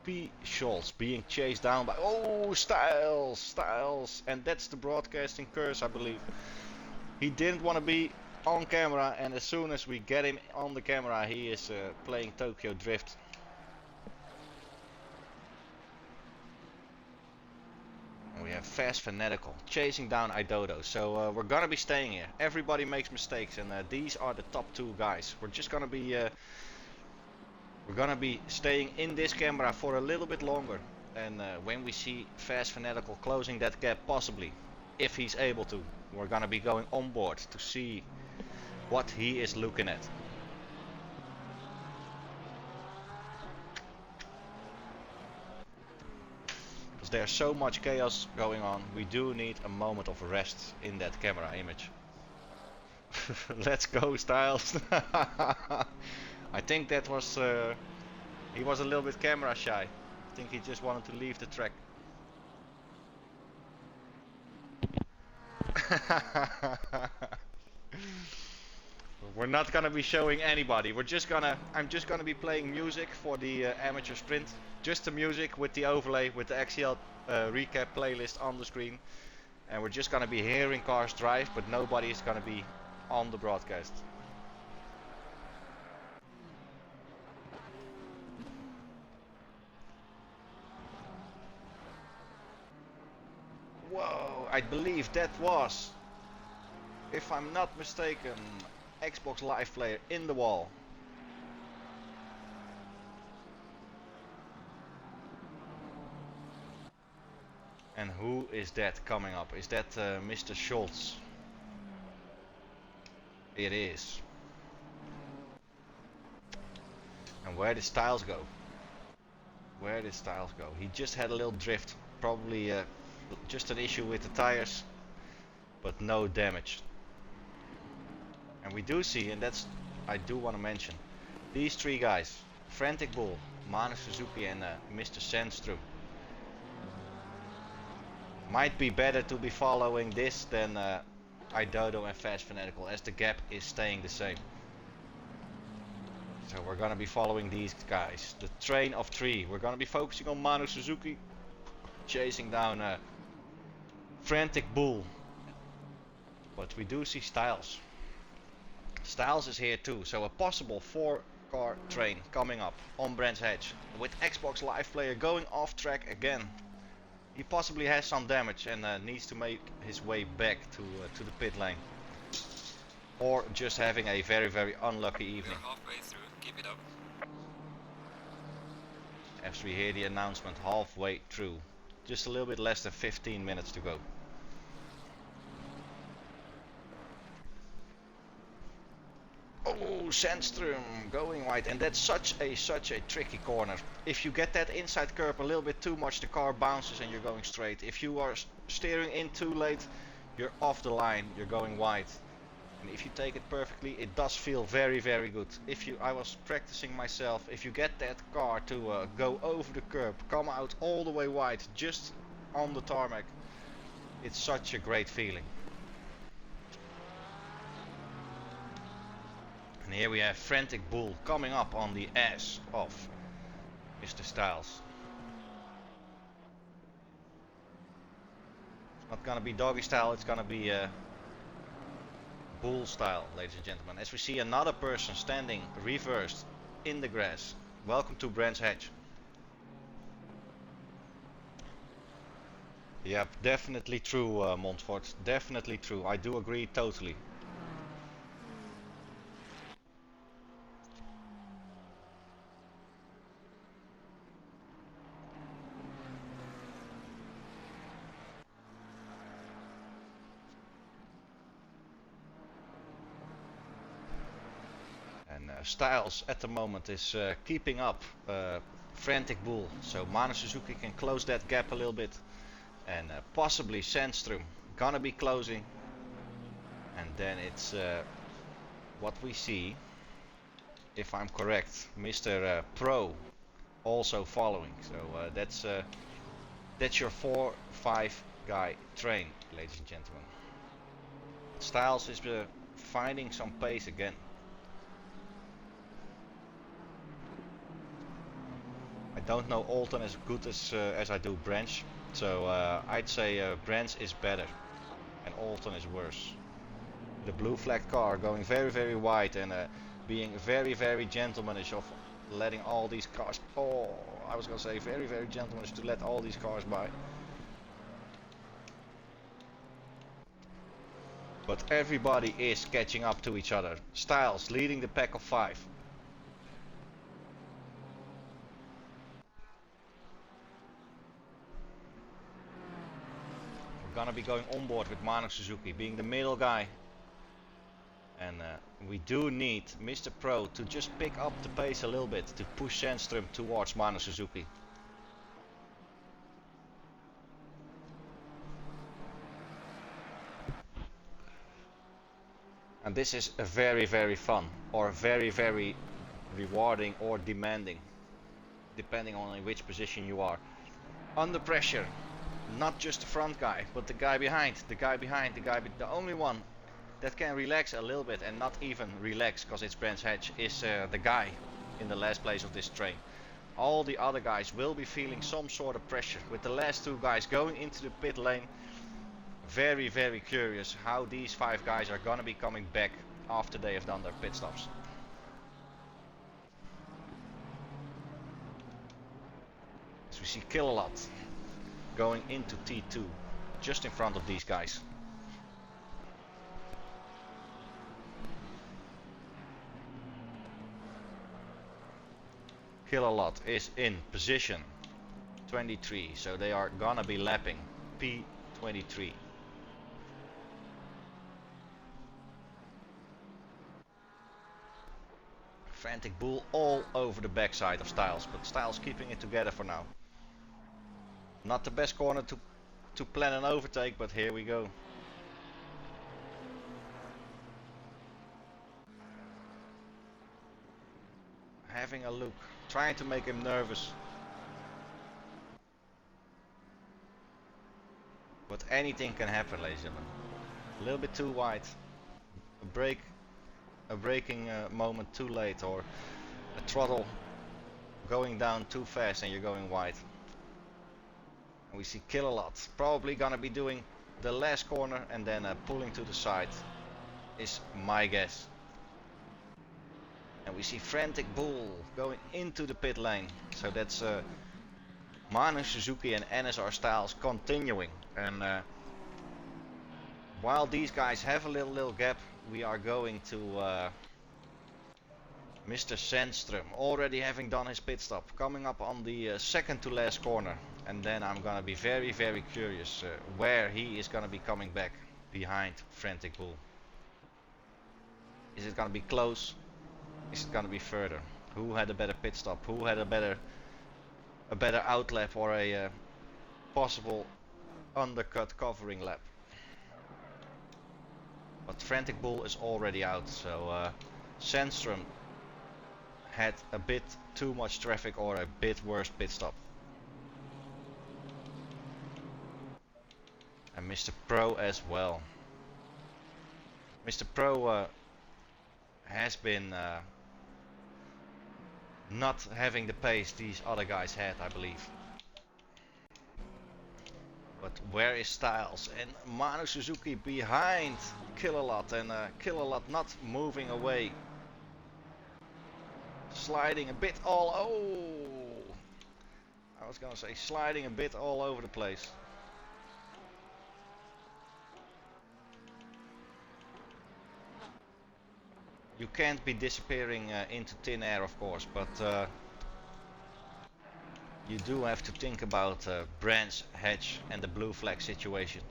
P. Scholz being chased down by Styles, and that's the broadcasting curse, I believe. He didn't want to be on camera, and as soon as we get him on the camera, he is playing Tokyo Drift. And we have Fast Fanatical chasing down Idodo. So we're gonna be staying here. Everybody makes mistakes, and these are the top 2 guys. We're just gonna be staying in this camera for a little bit longer. And when we see Fast Fanatical closing that gap, possibly, if he's able to, we're gonna be going on board to see what he is looking at. Because there's so much chaos going on, we do need a moment of rest in that camera image. Let's go, Styles. I think that was He was a little bit camera shy. I think he just wanted to leave the track. We're not gonna be showing anybody. I'm just gonna be playing music for the amateur sprint. Just the music with the overlay with the XCL recap playlist on the screen. And we're just gonna be hearing cars drive, but nobody is gonna be on the broadcast. Whoa, I believe that was, if I'm not mistaken, Xbox Live Player in the wall. And who is that coming up? Is that Mr. Schultz? It is. And where did Styles go? Where did Styles go? He just had a little drift. Probably just an issue with the tires. But no damage. And we do see, and that's, I do want to mention, these three guys. Frantic Bull, Manu Suzuki and Mr. Sandstrom. Might be better to be following this than Idodo and Fast Fanatical, as the gap is staying the same. So we're gonna be following these guys. The train of three. We're gonna be focusing on Manu Suzuki, chasing down Frantic Bull. But we do see Styles. Styles is here too, so a possible 4-car train coming up on Brands Hatch. With Xbox Live Player going off track again. He possibly has some damage and needs to make his way back to the pit lane. Or just having a very, very unlucky evening. We're halfway through, keep it up. As we hear the announcement, halfway through. Just a little bit less than 15 minutes to go. Oh, Sandstrom going wide, and that's such a tricky corner. If you get that inside curb a little bit too much, the car bounces and you're going straight. If you are steering in too late, you're off the line, you're going wide. And if you take it perfectly, it does feel very, very good. I was practicing myself. If you get that car to go over the curb, come out all the way wide, just on the tarmac, it's such a great feeling. And here we have Frantic Bull coming up on the ass of Mr. Styles. It's not gonna be doggy style, it's gonna be bull style, ladies and gentlemen. As we see another person standing reversed in the grass. Welcome to Brands Hatch. Yeah, definitely true, Montfort. Definitely true. I do agree totally. And Styles at the moment is keeping up Frantic Bull, so Manu Suzuki can close that gap a little bit, and possibly Sandstrom gonna be closing, and then it's what we see, if I'm correct, Mr. Pro also following. So that's your 4-5 guy train, ladies and gentlemen. Styles is finding some pace again. I don't know Alton as good as I do Branch, so I'd say Branch is better and Alton is worse. The blue flag car going very, very wide and being very, very gentlemanish of letting all these cars, I was gonna say very, very gentlemanish to let all these cars by. But everybody is catching up to each other. Styles leading the pack of 5. Gonna be going on board with Manu Suzuki being the middle guy, and we do need Mr. Pro to just pick up the pace a little bit to push Sandstrom towards Manu Suzuki. And this is a very, very fun or very, very rewarding or demanding depending on in which position you are. Under pressure, not just the front guy, but the guy behind, the only one that can relax a little bit, and not even relax because it's Brands Hatch, is the guy in the last place of this train. All the other guys will be feeling some sort of pressure, with the last two guys going into the pit lane. Very, very curious how these 5 guys are gonna be coming back after they have done their pit stops. So we see Killalot going into T2, just in front of these guys. Killalot is in position 23, so they are gonna be lapping P23. Frantic Bull all over the backside of Styles, but Styles keeping it together for now. Not the best corner to plan an overtake, but here we go. Having a look, trying to make him nervous. But anything can happen, ladies and gentlemen. A little bit too wide. A braking moment too late, or a throttle going down too fast and you're going wide. And we see Killalot probably gonna be doing the last corner and then pulling to the side, is my guess. And we see Frantic Bull going into the pit lane. So that's Manu Suzuki and NSR Styles continuing. And while these guys have a little gap, we are going to Mr. Sandström, already having done his pit stop, coming up on the second to last corner. And then I'm gonna be very, very curious where he is gonna be coming back behind Frantic Bull. Is it gonna be close? Is it gonna be further? Who had a better pit stop? Who had a better outlap, or a possible undercut covering lap? But Frantic Bull is already out, so Sandström had a bit too much traffic or a bit worse pit stop. And Mr. Pro as well. Mr. Pro has been not having the pace these other guys had, I believe. But where is Styles? And Manu Suzuki behind Killalot, and Killalot not moving away. Sliding a bit I was gonna say sliding a bit all over the place. You can't be disappearing into thin air, of course, but you do have to think about Brands Hatch and the blue flag situation.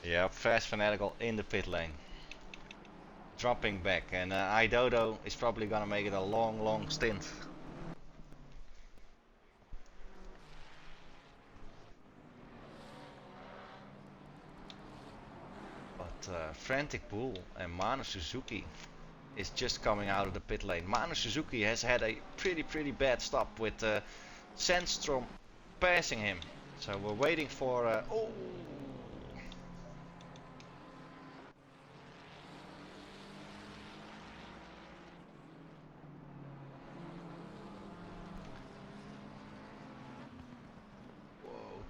Yeah, Fast Fanatical in the pit lane, dropping back, and Idodo is probably gonna make it a long stint. But Frantic Bull and Manu Suzuki is just coming out of the pit lane. Manu Suzuki has had a pretty bad stop with Sandström passing him. So we're waiting for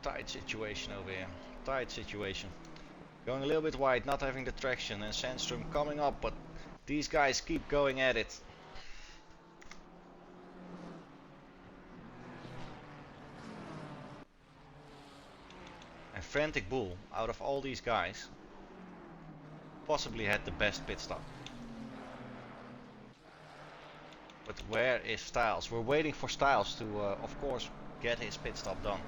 tight situation over here. Tight situation. Going a little bit wide, not having the traction, and Sandström coming up, but these guys keep going at it. And Frantic Bull, out of all these guys, possibly had the best pit stop. But where is Styles? We're waiting for Styles to, of course, get his pit stop done.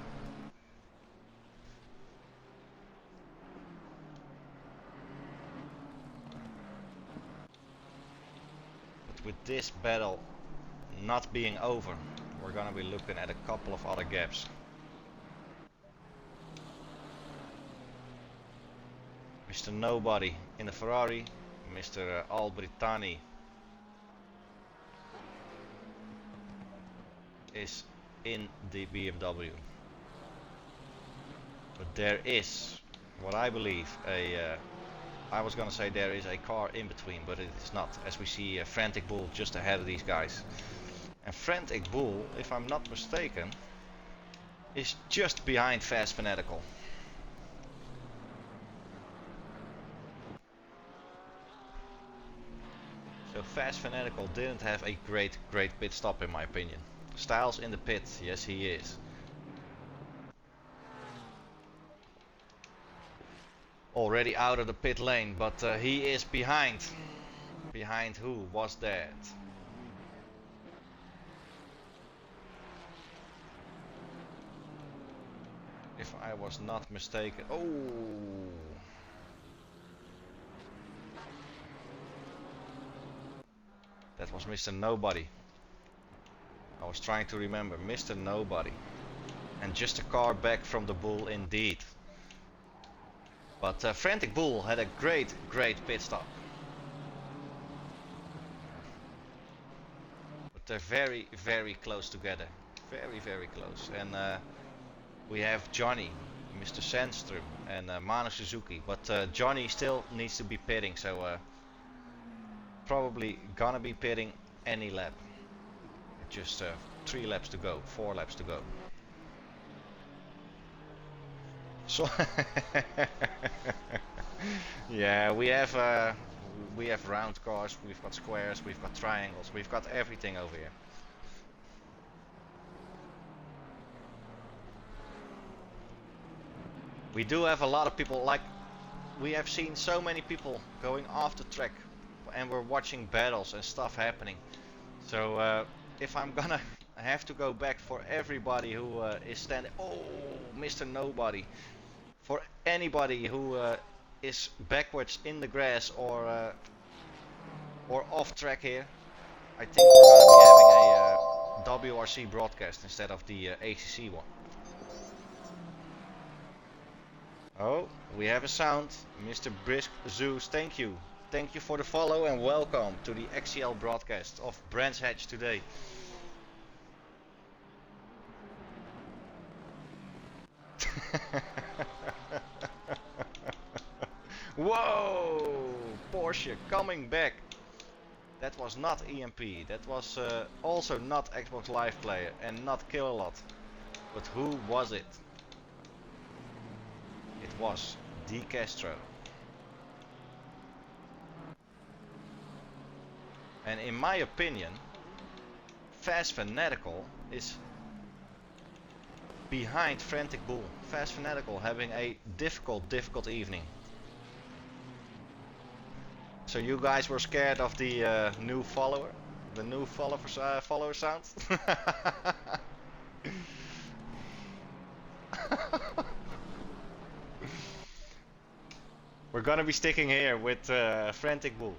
With this battle not being over, we're gonna be looking at a couple of other gaps. Mr. Nobody in the Ferrari, Mr. Albrittani is in the BMW. But there is, what I believe, I was gonna say there is a car in between, but it is not, as we see a Frantic Bull just ahead of these guys. And Frantic Bull, if I'm not mistaken, is just behind Fast Fanatical. So Fast Fanatical didn't have a great pit stop in my opinion. Styles in the pit, yes he is. Already out of the pit lane, but he is behind. Behind who was that? If I was not mistaken. Oh! That was Mr. Nobody. I was trying to remember. Mr. Nobody. And just a car back from the Bull indeed. But Frantic Bull had a great pit stop. But they're very close together. Very close. And we have Johnny, Mr. Sandstrom, and Manu Suzuki. But Johnny still needs to be pitting, so probably gonna be pitting any lap. Just 3 laps to go, 4 laps to go. So yeah, we have round cars, we've got squares, we've got triangles, we've got everything over here. We do have a lot of people, like we have seen so many people going off the track and we're watching battles and stuff happening. So if I'm gonna have to go back for everybody who is standing, oh, Mr. Nobody, for anybody who is backwards in the grass or off track here, I think we're gonna be having a WRC broadcast instead of the ACC one. Oh, we have a sound. Mr. Brisk Zeus, thank you. Thank you for the follow and welcome to the XCL broadcast of Brands Hatch today. Whoa! Porsche coming back. That was not EMP. That was also not Xbox Live Player and not Killalot. But who was it? It was D Castro. And in my opinion, Fast Fanatical is behind Frantic Bull. Fast Fanatical having a difficult evening. So you guys were scared of the new follower? The new follower sound? We're gonna be sticking here with Frantic Bull.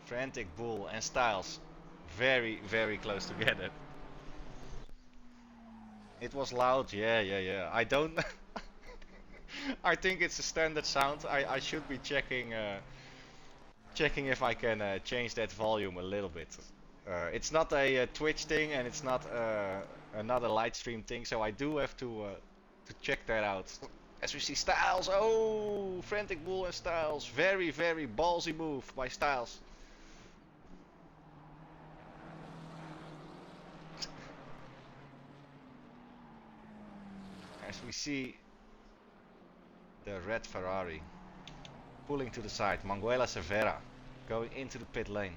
Frantic Bull and Styles very close together. It was loud, yeah. I don't I think it's a standard sound. I should be checking if I can change that volume a little bit. It's not a Twitch thing and it's not another light stream thing, so I do have to check that out. As we see Styles, oh, Frantic Bull and Styles, very ballsy move by Styles. As we see the red Ferrari pulling to the side, Manguela Cervera going into the pit lane.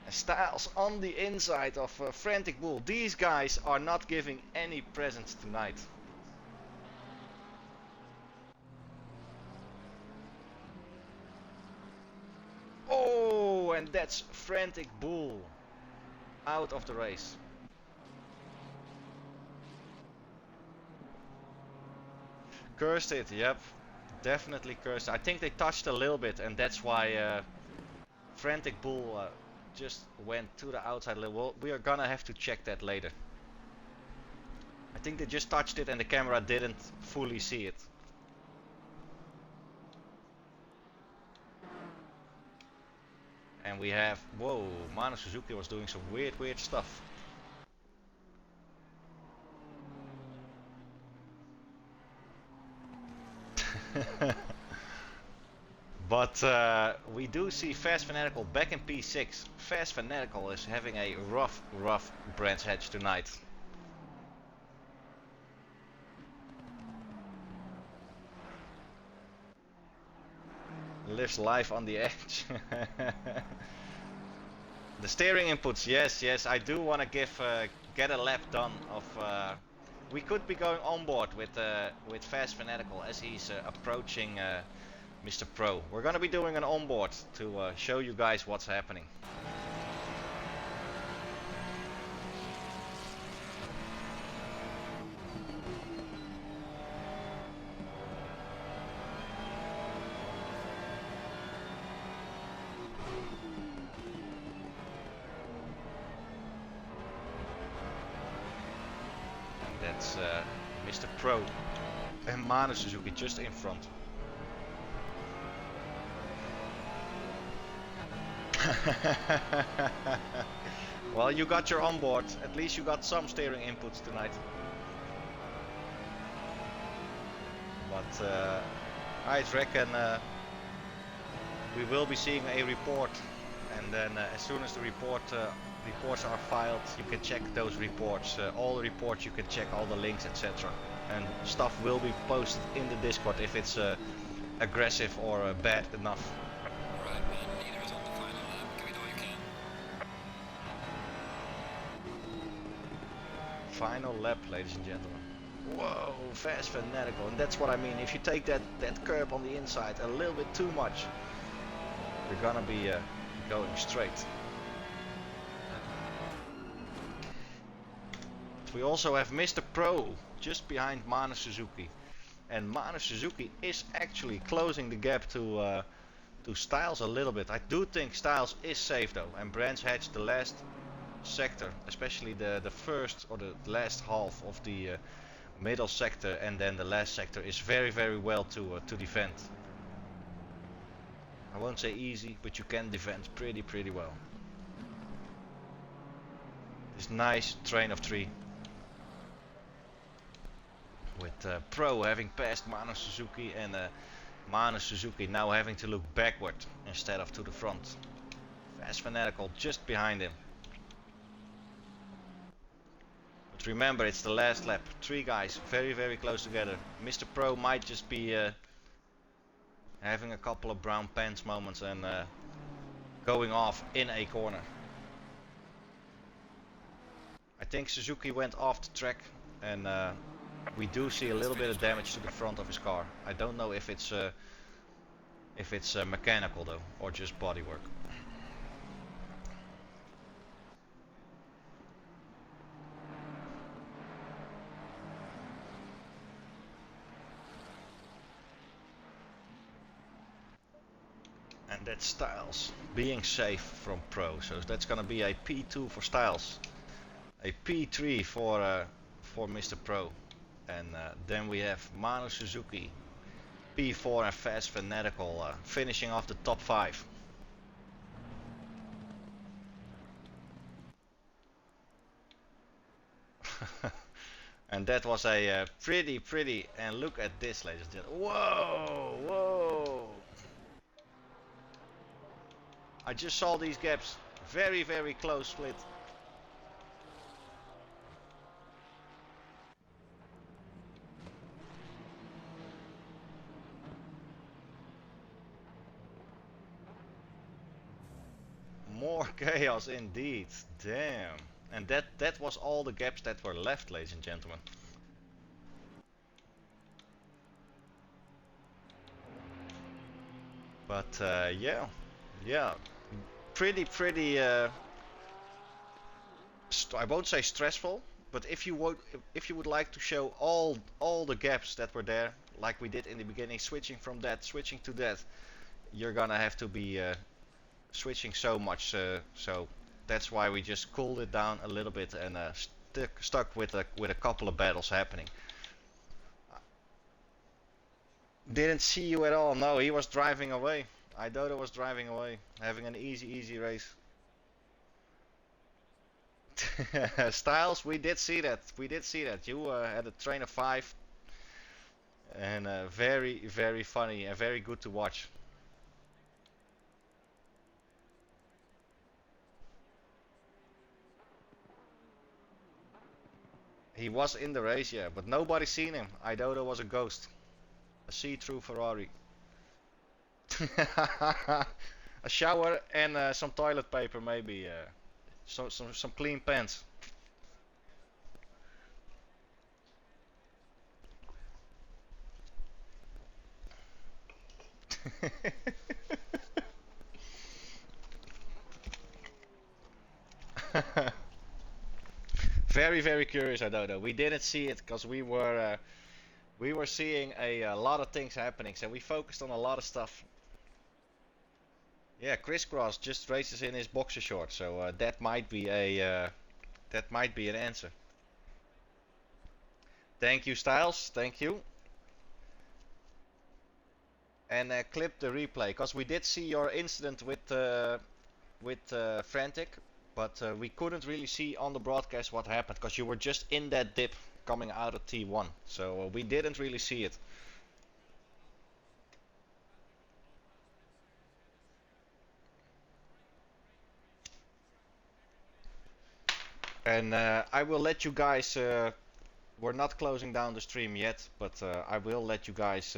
And Styles on the inside of Frantic Bull. These guys are not giving any presents tonight. Oh, and that's Frantic Bull out of the race. Cursed it, yep. Definitely cursed. I think they touched a little bit and that's why Frantic Bull just went to the outside a little. We are gonna have to check that later. I think they just touched it and the camera didn't fully see it. And we have, whoa, Manu Suzuki was doing some weird stuff. But we do see Fast Fanatical back in P6. Fast Fanatical is having a rough Brands Hatch tonight. Lives life on the edge. The steering inputs, yes, I do want to get a lap done of. We could be going on board with Fast Fanatical as he's approaching Mr. Pro. We're gonna be doing an onboard to show you guys what's happening. That's Mr. Pro and Manu Suzuki just in front. Well, you got your onboard. At least you got some steering inputs tonight. But I reckon we will be seeing a report, and then as soon as the reports are filed, you can check those reports. All the reports you can check, all the links, etc. And stuff will be posted in the Discord if it's aggressive or bad enough. Right, man. Leader is on the final lap. Give it all you can. Final lap, ladies and gentlemen. Whoa, Fast Fanatical, and that's what I mean. If you take that curb on the inside a little bit too much, you're gonna be going straight. But we also have Mr. Pro just behind Manu Suzuki, and Manu Suzuki is actually closing the gap to Styles a little bit. I do think Styles is safe though, and Brands Hatch, the last sector, especially the first or the last half of the middle sector, and then the last sector is very well to defend. I won't say easy, but you can defend pretty well. This nice train of three with Pro having passed Manu Suzuki, and Manu Suzuki now having to look backward instead of to the front. Fast Fanatical just behind him. But remember, it's the last lap. Three guys very close together. Mr. Pro might just be having a couple of brown pants moments and going off in a corner. I think Suzuki went off the track, and we do see a little bit of damage to the front of his car. I don't know if it's mechanical though, or just bodywork. And that's Styles being safe from Pro, so that's gonna be a P2 for Styles, a P3 for Mr. Pro, and then we have Manu Suzuki, P4, and Fast Fanatical finishing off the top 5. And that was a pretty, and look at this, ladies and gentlemen. Whoa! I just saw these gaps. Very close split. More chaos indeed. Damn. And that was all the gaps that were left, ladies and gentlemen. But yeah, pretty. I won't say stressful, but if you would like to show all the gaps that were there, like we did in the beginning, switching from that, switching to that, you're gonna have to be switching so much. So that's why we just cooled it down a little bit and stuck with a couple of battles happening. Didn't see you at all. No, he was driving away. Idodo was driving away, having an easy race. Styles, we did see that. We did see that. You had a train of 5, and very funny and very good to watch. He was in the race, yeah, but nobody seen him. Idodo was a ghost, a see-through Ferrari. A shower and some toilet paper, maybe. Some clean pants. Very curious, Idodo. We didn't see it because we were seeing a lot of things happening, so we focused on a lot of stuff. Yeah, Crisscross just races in his boxer shorts, so that might be an answer. Thank you, Styles. Thank you. And clip the replay, because we did see your incident with Frantic, but we couldn't really see on the broadcast what happened, because you were just in that dip coming out of T1, so we didn't really see it. And I will let you guys. We're not closing down the stream yet, but I will let you guys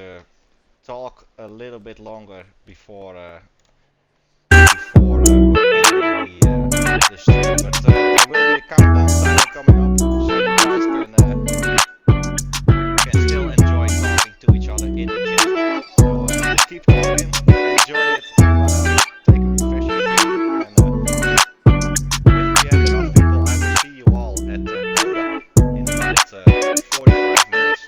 talk a little bit longer before ending the stream. But there will be a countdown timer coming up, so you guys can still enjoy talking to each other in the chat. So just keep talking, enjoy it, take a refreshing drink, and if we have enough people, I will see you all at Coda in about 45 minutes.